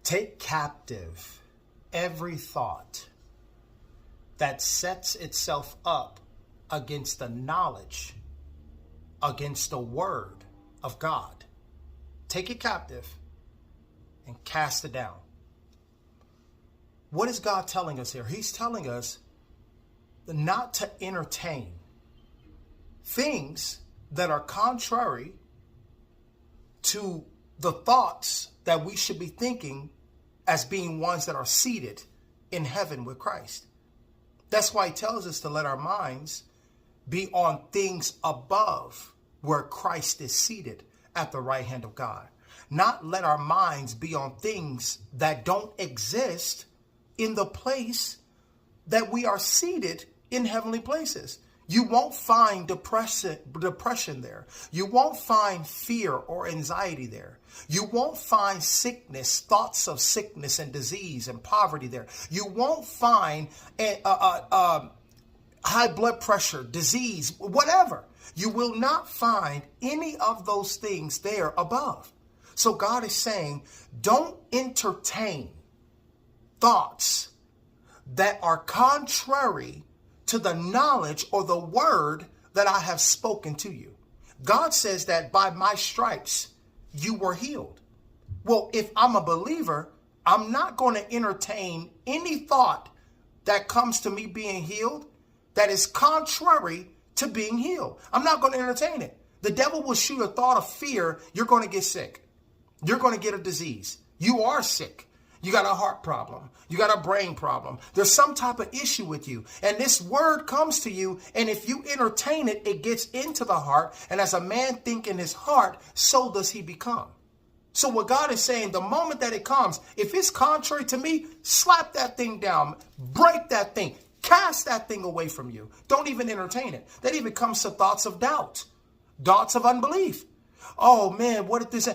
Take captive every thought that sets itself up against the knowledge, against the word of God. Take it captive and cast it down. What is God telling us here? He's telling us not to entertain things that are contrary to the thoughts that we should be thinking as being ones that are seated in heaven with Christ. That's why he tells us to let our minds be on things above where Christ is seated at the right hand of God. Not let our minds be on things that don't exist in the place that we are seated in heavenly places. You won't find depression there. You won't find fear or anxiety there. You won't find sickness, thoughts of sickness and disease and poverty there. You won't find high blood pressure, disease, whatever. You will not find any of those things there above. So God is saying, don't entertain thoughts that are contrary to the knowledge or the word that I have spoken to you. God says that by my stripes, you were healed. Well, if I'm a believer, I'm not going to entertain any thought that comes to me being healed that is contrary to being healed. I'm not going to entertain it. The devil will shoot a thought of fear. You're going to get sick. You're going to get a disease. You are sick. You got a heart problem. You got a brain problem. There's some type of issue with you. And this word comes to you. And if you entertain it, it gets into the heart. And as a man think in his heart, so does he become. So what God is saying, the moment that it comes, if it's contrary to me, slap that thing down. Break that thing. Cast that thing away from you. Don't even entertain it. That even comes to thoughts of doubt. Thoughts of unbelief. Oh man, what if this...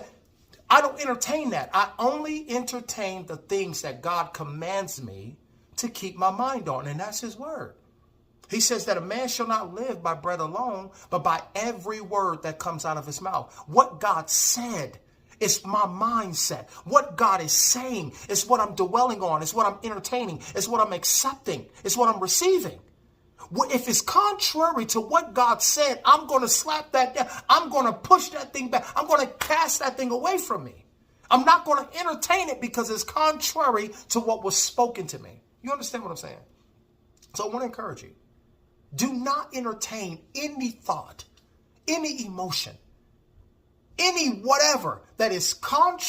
I don't entertain that. I only entertain the things that God commands me to keep my mind on, and that's his word. He says that a man shall not live by bread alone, but by every word that comes out of his mouth. What God said is my mindset. What God is saying is what I'm dwelling on. It's what I'm entertaining. It's what I'm accepting. It's what I'm receiving. If it's contrary to what God said, I'm going to slap that down. I'm going to push that thing back. I'm going to cast that thing away from me. I'm not going to entertain it because it's contrary to what was spoken to me. You understand what I'm saying? So I want to encourage you. Do not entertain any thought, any emotion, any whatever that is contrary